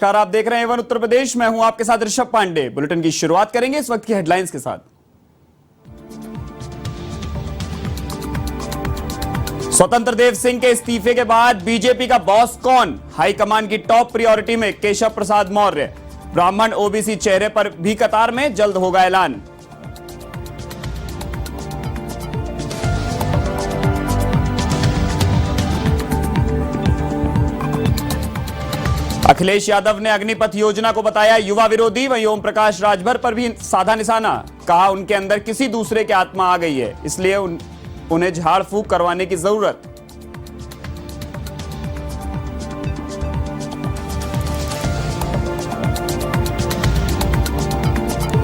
नमस्कार, आप देख रहे हैं वन उत्तर प्रदेश। मैं हूं आपके साथ ऋषभ पांडे। बुलेटिन की शुरुआत करेंगे इस वक्त की हेडलाइंस के साथ। स्वतंत्र देव सिंह के इस्तीफे के बाद बीजेपी का बॉस कौन? हाईकमान की टॉप प्रायोरिटी में केशव प्रसाद मौर्य। ब्राह्मण ओबीसी चेहरे पर भी कतार में, जल्द होगा ऐलान। अखिलेश यादव ने अग्निपथ योजना को बताया युवा विरोधी। वहीं ओम प्रकाश राजभर पर भी साधा निशाना। कहा उनके अंदर किसी दूसरे की आत्मा आ गई है, इसलिए उन्हें झाड़ फूंक करवाने की जरूरत।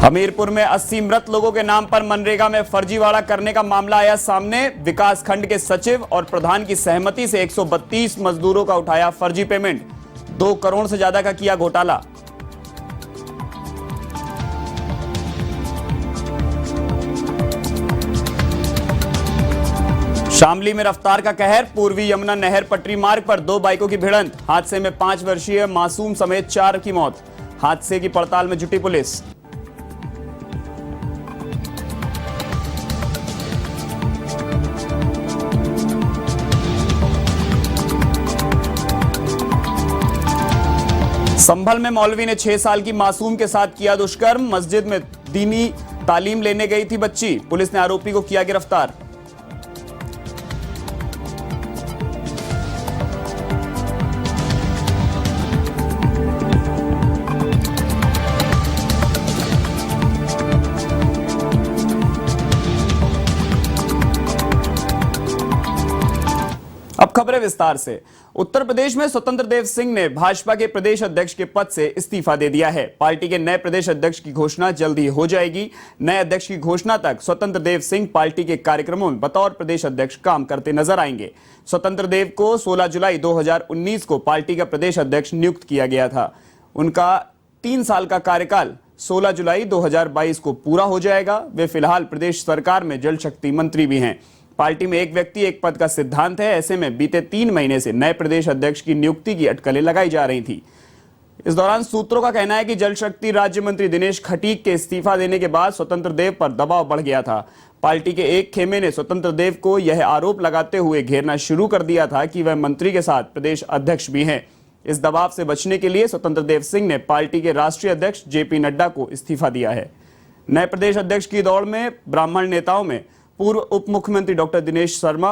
हमीरपुर में 80 मृत लोगों के नाम पर मनरेगा में फर्जीवाड़ा करने का मामला आया सामने। विकास खंड के सचिव और प्रधान की सहमति से 132 मजदूरों का उठाया फर्जी पेमेंट। 2 करोड़ से ज्यादा का किया घोटाला। शामली में रफ्तार का कहर। पूर्वी यमुना नहर पटरी मार्ग पर 2 बाइकों की भिड़ंत। हादसे में 5 वर्षीय मासूम समेत 4 की मौत। हादसे की पड़ताल में जुटी पुलिस। संभल में मौलवी ने 6 साल की मासूम के साथ किया दुष्कर्म। मस्जिद में दीनी तालीम लेने गई थी बच्ची। पुलिस ने आरोपी को किया गिरफ्तार। अब खबरें विस्तार से। उत्तर प्रदेश में स्वतंत्र देव सिंह ने भाजपा के प्रदेश अध्यक्ष के पद से इस्तीफा दे दिया है। पार्टी के नए प्रदेश अध्यक्ष की घोषणा जल्द ही हो जाएगी। नए अध्यक्ष की घोषणा तक स्वतंत्र देव सिंह पार्टी के कार्यक्रमों में बतौर प्रदेश अध्यक्ष काम करते नजर आएंगे। स्वतंत्र देव को 16 जुलाई 2019 को पार्टी का प्रदेश अध्यक्ष नियुक्त किया गया था। उनका 3 साल का कार्यकाल 16 जुलाई 2022 को पूरा हो जाएगा। वे फिलहाल प्रदेश सरकार में जल शक्ति मंत्री भी हैं। पार्टी में एक व्यक्ति एक पद का सिद्धांत है। ऐसे में बीते 3 महीने से नए प्रदेश अध्यक्ष की नियुक्ति की अटकलें लगाई जा रही थी। इस दौरान सूत्रों का कहना है कि जल शक्ति राज्य मंत्री दिनेश खटीक के इस्तीफा देने के बाद स्वतंत्र देव पर दबाव बढ़ गया था। पार्टी के एक खेमे ने स्वतंत्र देव को यह आरोप लगाते हुए घेरना शुरू कर दिया था कि वह मंत्री के साथ प्रदेश अध्यक्ष भी हैं। इस दबाव से बचने के लिए स्वतंत्र देव सिंह ने पार्टी के राष्ट्रीय अध्यक्ष जेपी नड्डा को इस्तीफा दिया है। नए प्रदेश अध्यक्ष की दौड़ में ब्राह्मण नेताओं में पूर्व उप मुख्यमंत्री डॉक्टर दिनेश शर्मा,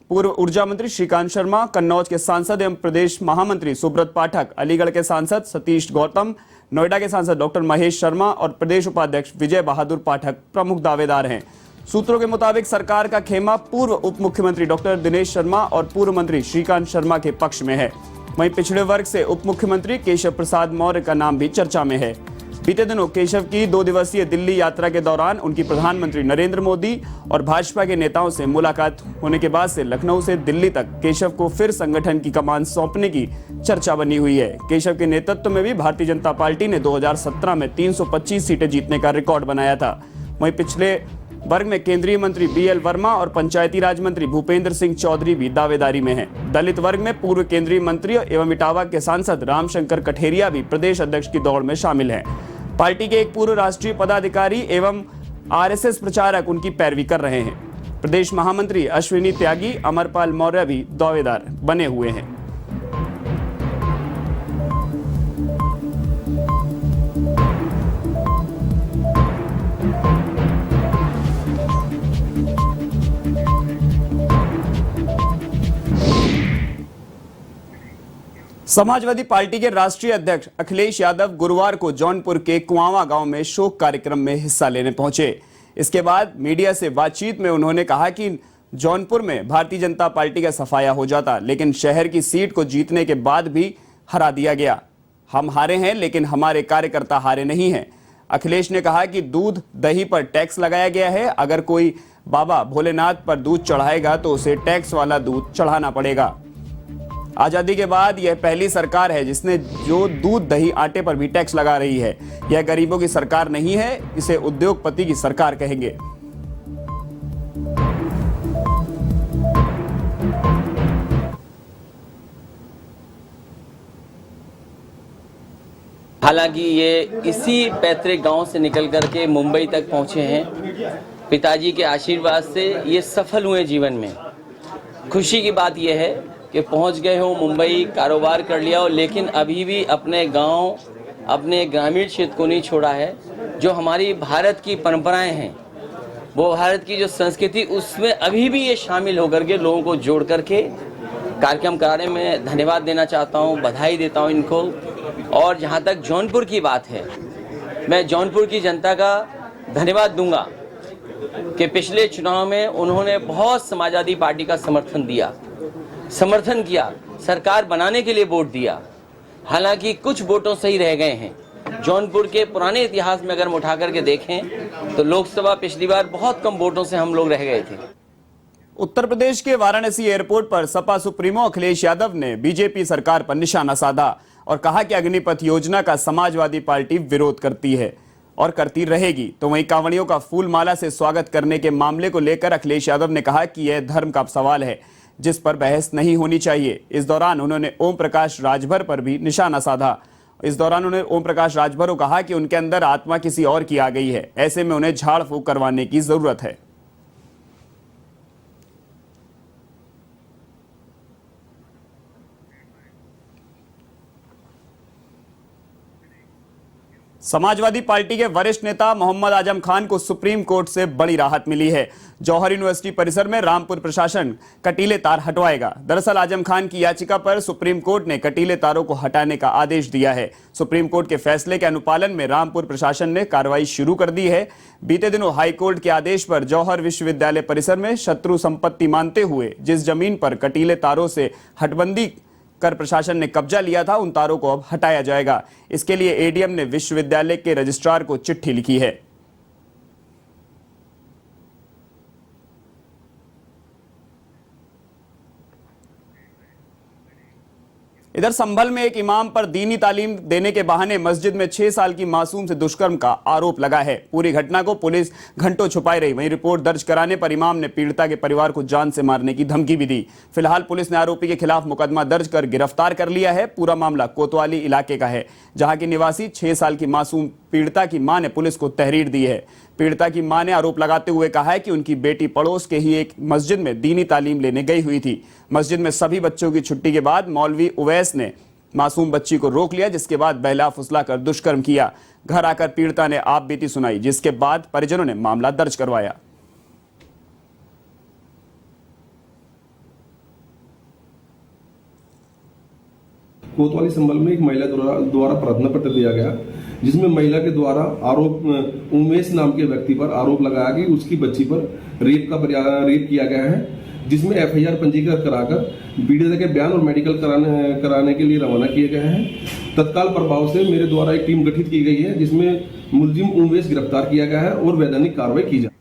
पूर्व ऊर्जा मंत्री श्रीकांत शर्मा, कन्नौज के सांसद एवं प्रदेश महामंत्री सुब्रत पाठक, अलीगढ़ के सांसद सतीश गौतम, नोएडा के सांसद डॉक्टर महेश शर्मा और प्रदेश उपाध्यक्ष विजय बहादुर पाठक प्रमुख दावेदार हैं। सूत्रों के मुताबिक सरकार का खेमा पूर्व उप मुख्यमंत्री डॉक्टर दिनेश शर्मा और पूर्व मंत्री श्रीकांत शर्मा के पक्ष में है। वहीं पिछड़े वर्ग से उप मुख्यमंत्री केशव प्रसाद मौर्य का नाम भी चर्चा में है। बीते दिनों केशव की 2 दिवसीय दिल्ली यात्रा के दौरान उनकी प्रधानमंत्री नरेंद्र मोदी और भाजपा के नेताओं से मुलाकात होने के बाद से लखनऊ से दिल्ली तक केशव को फिर संगठन की कमान सौंपने की चर्चा बनी हुई है। केशव के नेतृत्व में भी भारतीय जनता पार्टी ने 2017 में 325 सीटें जीतने का रिकॉर्ड बनाया था। वहीं पिछले वर्ग में केंद्रीय मंत्री BL वर्मा और पंचायती राज मंत्री भूपेंद्र सिंह चौधरी भी दावेदारी में हैं। दलित वर्ग में पूर्व केंद्रीय मंत्री एवं इटावा के सांसद रामशंकर कठेरिया भी प्रदेश अध्यक्ष की दौड़ में शामिल हैं। पार्टी के एक पूर्व राष्ट्रीय पदाधिकारी एवं RSS प्रचारक उनकी पैरवी कर रहे हैं। प्रदेश महामंत्री अश्विनी त्यागी, अमरपाल मौर्य भी दावेदार बने हुए हैं। समाजवादी पार्टी के राष्ट्रीय अध्यक्ष अखिलेश यादव गुरुवार को जौनपुर के कुआवा गांव में शोक कार्यक्रम में हिस्सा लेने पहुंचे। इसके बाद मीडिया से बातचीत में उन्होंने कहा कि जौनपुर में भारतीय जनता पार्टी का सफाया हो जाता, लेकिन शहर की सीट को जीतने के बाद भी हरा दिया गया। हम हारे हैं, लेकिन हमारे कार्यकर्ता हारे नहीं हैं। अखिलेश ने कहा कि दूध दही पर टैक्स लगाया गया है। अगर कोई बाबा भोलेनाथ पर दूध चढ़ाएगा तो उसे टैक्स वाला दूध चढ़ाना पड़ेगा। आजादी के बाद यह पहली सरकार है जिसने जो दूध दही आटे पर भी टैक्स लगा रही है। यह गरीबों की सरकार नहीं है, इसे उद्योगपति की सरकार कहेंगे। हालांकि ये इसी पैतृक गांव से निकल करके मुंबई तक पहुंचे हैं। पिताजी के आशीर्वाद से ये सफल हुए जीवन में। खुशी की बात यह है कि पहुंच गए हो मुंबई, कारोबार कर लिया हो, लेकिन अभी भी अपने गांव, अपने ग्रामीण क्षेत्र को नहीं छोड़ा है। जो हमारी भारत की परंपराएं हैं, वो भारत की जो संस्कृति, उसमें अभी भी ये शामिल होकर के लोगों को जोड़ करके कार्यक्रम कराने में धन्यवाद देना चाहता हूँ, बधाई देता हूँ इनको। और जहाँ तक जौनपुर की बात है, मैं जौनपुर की जनता का धन्यवाद दूंगा कि पिछले चुनाव में उन्होंने बहुत समाजवादी पार्टी का समर्थन किया, सरकार बनाने के लिए वोट दिया। हालांकि कुछ वोटों से ही रह गए हैं। जौनपुर के पुराने इतिहास में अगर हम उठा करके देखें तो लोकसभा पिछली बार बहुत कम वोटों से हम लोग रह गए थे। उत्तर प्रदेश के वाराणसी एयरपोर्ट पर सपा सुप्रीमो अखिलेश यादव ने बीजेपी सरकार पर निशाना साधा और कहा कि अग्निपथ योजना का समाजवादी पार्टी विरोध करती है और करती रहेगी। तो वहीं कांवड़ियों का फूल माला से स्वागत करने के मामले को लेकर अखिलेश यादव ने कहा कि यह धर्म का सवाल है जिस पर बहस नहीं होनी चाहिए। इस दौरान उन्होंने ओम प्रकाश राजभर पर भी निशाना साधा। इस दौरान उन्होंने ओम प्रकाश राजभर को कहा कि उनके अंदर आत्मा किसी और की आ गई है, ऐसे में उन्हें झाड़ फूंक करवाने की जरूरत है। समाजवादी पार्टी के वरिष्ठ नेता मोहम्मद आजम खान को सुप्रीम कोर्ट से बड़ी राहत मिली है। जौहर यूनिवर्सिटी परिसर में रामपुर प्रशासन कटीले तार हटवाएगा। दरअसल आजम खान की याचिका पर सुप्रीम कोर्ट ने कटीले तारों को हटाने का आदेश दिया है। सुप्रीम कोर्ट के फैसले के अनुपालन में रामपुर प्रशासन ने कार्रवाई शुरू कर दी है। बीते दिनों हाईकोर्ट के आदेश पर जौहर विश्वविद्यालय परिसर में शत्रु संपत्ति मानते हुए जिस जमीन पर कटीले तारों से हटबंदी कर प्रशासन ने कब्जा लिया था, उन तारों को अब हटाया जाएगा। इसके लिए एडीएम ने विश्वविद्यालय के रजिस्ट्रार को चिट्ठी लिखी है। इधर संभल में एक इमाम पर दीनी तालीम देने के बहाने मस्जिद में 6 साल की मासूम से दुष्कर्म का आरोप लगा है। पूरी घटना को पुलिस घंटों छुपाई रही। वहीं रिपोर्ट दर्ज कराने पर इमाम ने पीड़िता के परिवार को जान से मारने की धमकी भी दी। फिलहाल पुलिस ने आरोपी के खिलाफ मुकदमा दर्ज कर गिरफ्तार कर लिया है। पूरा मामला कोतवाली इलाके का है, जहां की निवासी 6 साल की मासूम पीड़िता की मां ने पुलिस को तहरीर दी है। पीड़िता की मां ने आरोप लगाते हुए कहा है कि उनकी बेटी पड़ोस के ही एक मस्जिद में दीनी तालीम लेने गई हुई थी। मस्जिद में सभी बच्चों की छुट्टी के बाद मौलवी उवैस ने मासूम बच्ची को रोक लिया, जिसके बाद बहला फुसला कर दुष्कर्म किया। घर आकर पीड़िता ने आप बीती सुनाई, जिसके बाद परिजनों ने मामला दर्ज करवाया। कोतवाली संभल में एक महिला द्वारा प्रार्थना पत्र दिया गया, जिसमें महिला के द्वारा आरोप उमेश नाम के व्यक्ति पर आरोप लगाया कि उसकी बच्ची पर रेप किया गया है, जिसमें एफआईआर पंजीकृत कराकर पीड़िता के बयान और मेडिकल कराने के लिए रवाना किए गए हैं। तत्काल प्रभाव से मेरे द्वारा एक टीम गठित की गई है, जिसमें मुलजिम उमेश गिरफ्तार किया गया है और वैधानिक कार्रवाई की जाए।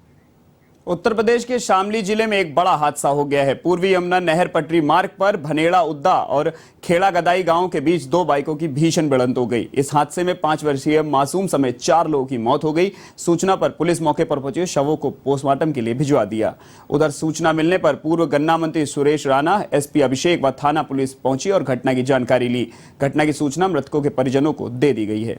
उत्तर प्रदेश के शामली जिले में एक बड़ा हादसा हो गया है। पूर्वी यमुना नहर पटरी मार्ग पर भनेड़ा उद्दा और खेड़ा गदाई गांव के बीच 2 बाइकों की भीषण भिड़ंत हो गई। इस हादसे में 5 वर्षीय मासूम समेत 4 लोगों की मौत हो गई। सूचना पर पुलिस मौके पर पहुंची, शवों को पोस्टमार्टम के लिए भिजवा दिया। उधर सूचना मिलने पर पूर्व गन्ना मंत्री सुरेश राणा, एसपी अभिषेक व थाना पुलिस पहुंची और घटना की जानकारी ली। घटना की सूचना मृतकों के परिजनों को दे दी गई है।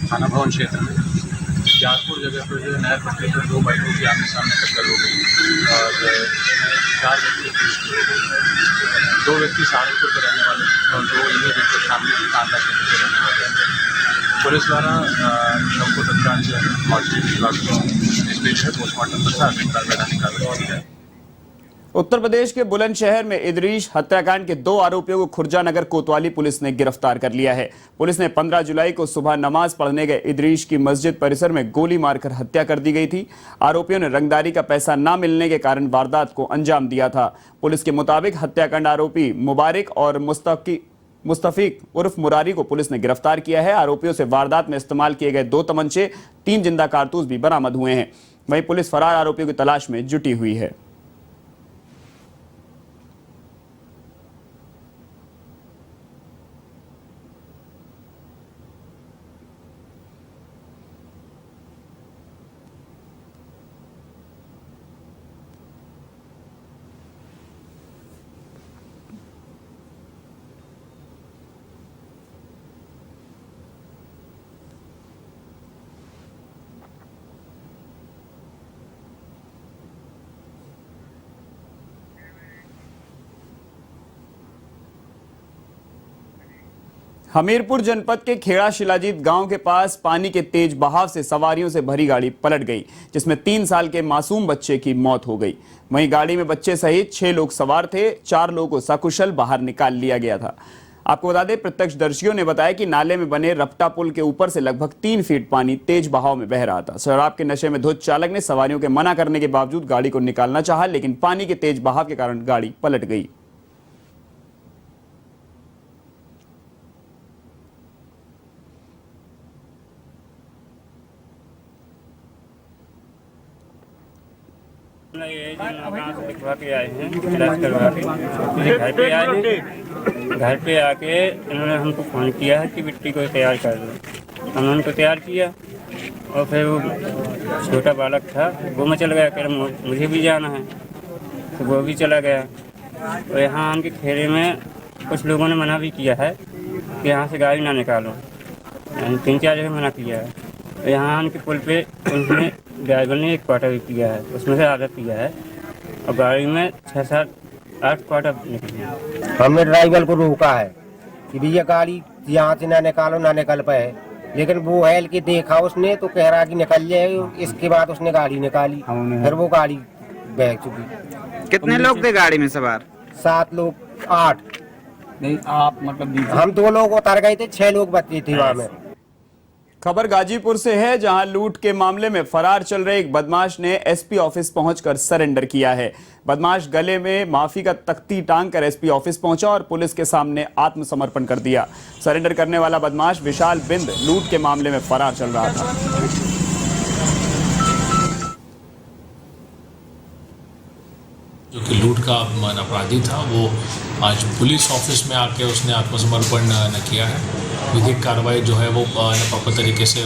थाना भवन क्षेत्र में जारपुर जगह पर जो नहर पटरी पर 2 बाइकों की आमने सामने टक्कर हो गई और 4 व्यक्ति की मृत्यु हो गई। 2 व्यक्ति सहारनपुर के रहने वाले और 2 इन्हीं व्यक्ति शामली के कांदा क्षेत्र के रहने वाले हैं। पुलिस द्वारा शव को तत्काल जो है मॉर्चरी विभाग को इस पेश है पोस्टमार्टम तथा अग्रिम वैधानिक कार्रवाई की है। उत्तर प्रदेश के बुलंदशहर में इदरीश हत्याकांड के 2 आरोपियों को खुर्जा नगर कोतवाली पुलिस ने गिरफ्तार कर लिया है। पुलिस ने 15 जुलाई को सुबह नमाज पढ़ने गए इदरीश की मस्जिद परिसर में गोली मारकर हत्या कर दी गई थी। आरोपियों ने रंगदारी का पैसा न मिलने के कारण वारदात को अंजाम दिया था। पुलिस के मुताबिक हत्याकांड आरोपी मुबारक और मुस्तफीक उर्फ मुरारी को पुलिस ने गिरफ्तार किया है। आरोपियों से वारदात में इस्तेमाल किए गए 2 तमंचे, 3 जिंदा कारतूस भी बरामद हुए हैं। वहीं पुलिस फरार आरोपियों की तलाश में जुटी हुई है। हमीरपुर जनपद के खेड़ा शिलाजीत गांव के पास पानी के तेज बहाव से सवारियों से भरी गाड़ी पलट गई, जिसमें 3 साल के मासूम बच्चे की मौत हो गई। वहीं गाड़ी में बच्चे सहित 6 लोग सवार थे। 4 लोगों को सकुशल बाहर निकाल लिया गया था। आपको बता दें, प्रत्यक्षदर्शियों ने बताया कि नाले में बने रपटा पुल के ऊपर से लगभग 3 फीट पानी तेज बहाव में बह रहा था। शराब के नशे में धुत चालक ने सवारियों के मना करने के बावजूद गाड़ी को निकालना चाहा, लेकिन पानी के तेज बहाव के कारण गाड़ी पलट गई। ये गाँव से दिखवा के आए हैं, इलाज करवा के घर पे आए हैं। घर पे आके इन्होंने हमको फ़ोन किया है कि बिट्टी को तैयार कर दो। हमने उनको तैयार किया और फिर वो छोटा बालक था, वो में चल गया, कह रहा मुझे भी जाना है, तो वो भी चला गया। और यहाँ आन के खेड़े में कुछ लोगों ने मना भी किया है कि यहाँ से गाड़ी ना निकालो, 3-4 जगह मना किया है। तो यहाँ आन के पुल पे उन्होंने ड्राइवर ने 1 क्वार्टर भी पिया है, उसमें से आधा पिया है और गाड़ी में 6-7-8 क्वार्टर निकले हैं। हमने ड्राइवर को रोका है कि भैया गाड़ी यहाँ से ना निकालो, ना निकल पाए, लेकिन वो हेल के देखा उसने तो कह रहा कि निकल जाए। इसके बाद उसने गाड़ी निकाली, फिर वो गाड़ी बह चुकी। कितने लोग थे गाड़ी में सवार? 7 लोग 8 नहीं, आप मतलब हम 2 लोग उतर गए थे, 6 लोग बचे थे वहाँ में। खबर गाजीपुर से है, जहां लूट के मामले में फरार चल रहे एक बदमाश ने एसपी ऑफिस पहुंचकर सरेंडर किया है। बदमाश गले में माफी का तख्ती टांग कर एसपी ऑफिस पहुंचा और पुलिस के सामने आत्मसमर्पण कर दिया। सरेंडर करने वाला बदमाश विशाल बिंद लूट के मामले में फरार चल रहा था। जो कि लूट का अपराधी था, वो आज पुलिस ऑफिस में आके उसने आत्मसमर्पण न किया है। विधिक कार्रवाई जो है वो प्रॉपर तरीके से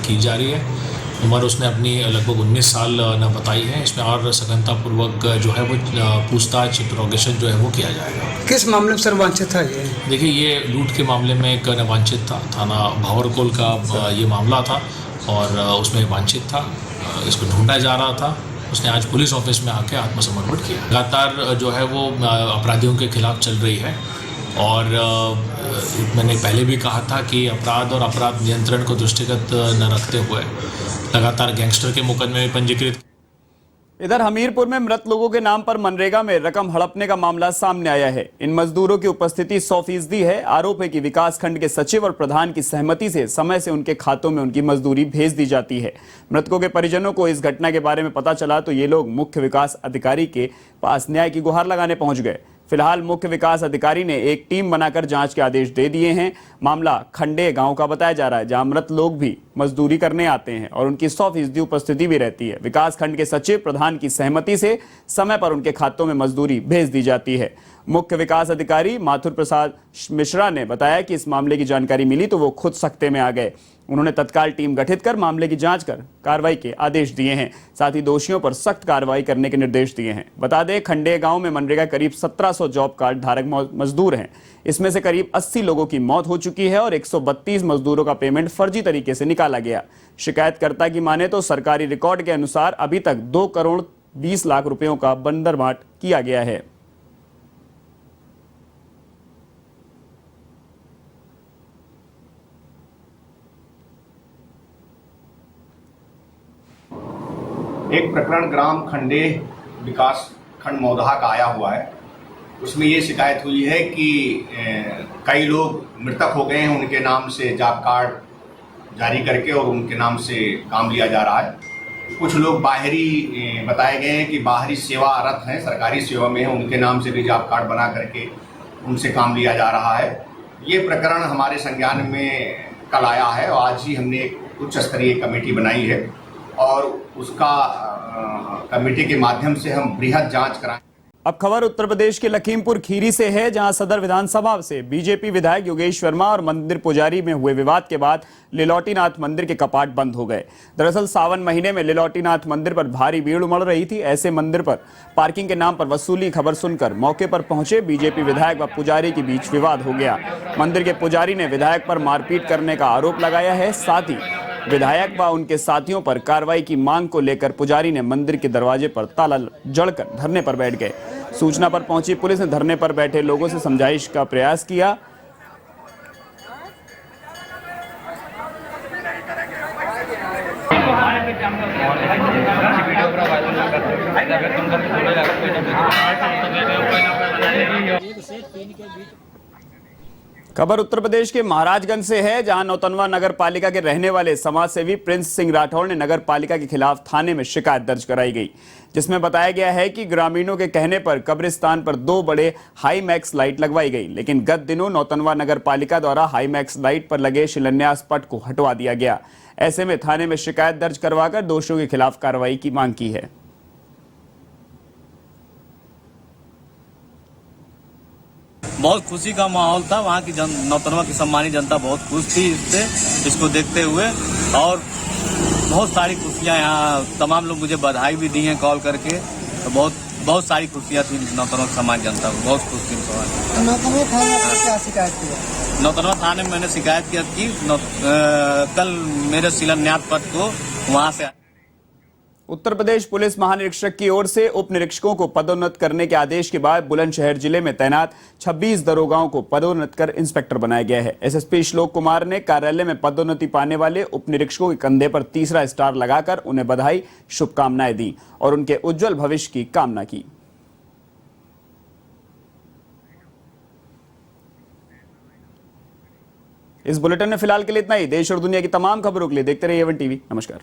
की जा रही है। उम्र उसने अपनी लगभग 19 साल न बताई है। इसमें और सघनतापूर्वक जो है वो पूछताछ इंट्रोगेशन जो है वो किया जाएगा। किस मामले में सर वांछित था ये? देखिए, ये लूट के मामले में एक वांछित था, थाना भावरकोल का ये मामला था और उसमें वांछित था, इसको ढूंढा जा रहा था। उसने आज पुलिस ऑफिस में आके आत्मसमर्पण किया। लगातार जो है वो अपराधियों के खिलाफ चल रही है और मैंने पहले भी कहा था कि अपराध और अपराध नियंत्रण को दृष्टिगत न रखते हुए लगातार गैंगस्टर के मुकदमे में पंजीकृत। इधर हमीरपुर में मृत लोगों के नाम पर मनरेगा में रकम हड़पने का मामला सामने आया है। इन मजदूरों की उपस्थिति 100% है। आरोप है कि विकास खंड के सचिव और प्रधान की सहमति से समय से उनके खातों में उनकी मजदूरी भेज दी जाती है। मृतकों के परिजनों को इस घटना के बारे में पता चला तो ये लोग मुख्य विकास अधिकारी के पास न्याय की गुहार लगाने पहुंच गए। फिलहाल मुख्य विकास अधिकारी ने एक टीम बनाकर जांच के आदेश दे दिए हैं। मामला खंडे गांव का बताया जा रहा है, जहां मृत लोग भी मजदूरी करने आते हैं और उनकी 100% उपस्थिति भी रहती है। विकास खंड के सचिव प्रधान की सहमति से समय पर उनके खातों में मजदूरी भेज दी जाती है। मुख्य विकास अधिकारी माथुर प्रसाद मिश्रा ने बताया कि इस मामले की जानकारी मिली तो वो खुद सख्ते में आ गए। उन्होंने तत्काल टीम गठित कर मामले की जांच कर कार्रवाई के आदेश दिए हैं। साथ ही दोषियों पर सख्त कार्रवाई करने के निर्देश दिए हैं। बता दें, खंडे गांव में मनरेगा करीब 1700 जॉब कार्ड धारक मजदूर हैं। इसमें से करीब 80 लोगों की मौत हो चुकी है और 132 मजदूरों का पेमेंट फर्जी तरीके से निकाला गया। शिकायतकर्ता की माने तो सरकारी रिकॉर्ड के अनुसार अभी तक 2 करोड़ 20 लाख रुपयों का बंदरबांट किया गया है। एक प्रकरण ग्राम खंडे विकास खंड मौदहा का आया हुआ है। उसमें ये शिकायत हुई है कि कई लोग मृतक हो गए हैं, उनके नाम से जॉब कार्ड जारी करके और उनके नाम से काम लिया जा रहा है। कुछ लोग बाहरी बताए गए हैं कि बाहरी सेवारत हैं, सरकारी सेवा में हैं, उनके नाम से भी जॉब कार्ड बना करके उनसे काम लिया जा रहा है। ये प्रकरण हमारे संज्ञान में कल आया है और आज ही हमने एक उच्च स्तरीय कमेटी बनाई है और उसका कमेटी के माध्यम से हम बृहद जांच कराएं। अब खबर उत्तर प्रदेश के लखीमपुर खीरी से है, जहां सदर विधानसभा से बीजेपी विधायक योगेश वर्मा और मंदिर पुजारी में हुए विवाद के बाद लिलोटीनाथ मंदिर के कपाट बंद हो गए। दरअसल सावन महीने में लिलोटीनाथ मंदिर पर भारी भीड़ उमड़ रही थी। ऐसे मंदिर पर पार्किंग के नाम पर वसूली खबर सुनकर मौके पर पहुंचे बीजेपी विधायक व पुजारी के बीच विवाद हो गया। मंदिर के पुजारी ने विधायक पर मारपीट करने का आरोप लगाया है। साथ ही विधायक व उनके साथियों पर कार्रवाई की मांग को लेकर पुजारी ने मंदिर के दरवाजे पर ताला जड़कर धरने पर बैठ गए। सूचना पर पहुंची पुलिस ने धरने पर बैठे लोगों से समझाइश का प्रयास किया। खबर उत्तर प्रदेश के महाराजगंज से है, जहां नौतनवा नगर पालिका के रहने वाले समाजसेवी प्रिंस सिंह राठौर ने नगर पालिका के खिलाफ थाने में शिकायत दर्ज कराई गई, जिसमें बताया गया है कि ग्रामीणों के कहने पर कब्रिस्तान पर 2 बड़े हाई मैक्स लाइट लगवाई गई, लेकिन गत दिनों नौतनवा नगर पालिका द्वारा हाई मैक्स लाइट पर लगे शिलान्यास पट को हटवा दिया गया। ऐसे में थाने में शिकायत दर्ज करवाकर दोषियों के खिलाफ कार्रवाई की मांग की है। बहुत खुशी का माहौल था। वहाँ की नौतनवा की सम्मानित जनता बहुत खुश थी इसको देखते हुए, और बहुत सारी खुशियाँ यहाँ तमाम लोग मुझे बधाई भी दी हैं कॉल करके। तो बहुत सारी खुशियाँ थी नौतनवा की सम्मानित जनता को, बहुत खुश थी। नौतनवा थाने में क्या शिकायत किया? नौतनवा थाने में मैंने शिकायत किया कि कल मेरे शिलान्यास पत्र को वहाँ से। उत्तर प्रदेश पुलिस महानिरीक्षक की ओर से उप निरीक्षकों को पदोन्नत करने के आदेश के बाद बुलंदशहर जिले में तैनात 26 दरोगाओं को पदोन्नत कर इंस्पेक्टर बनाया गया है। एसएसपी श्लोक कुमार ने कार्यालय में पदोन्नति पाने वाले उप निरीक्षकों के कंधे पर तीसरा स्टार लगाकर उन्हें बधाई, शुभकामनाएं दी और उनके उज्जवल भविष्य की कामना की। इस बुलेटिन में फिलहाल के लिए इतना ही। देश और दुनिया की तमाम खबरों के लिए देखते रहिए A1 टीवी। नमस्कार।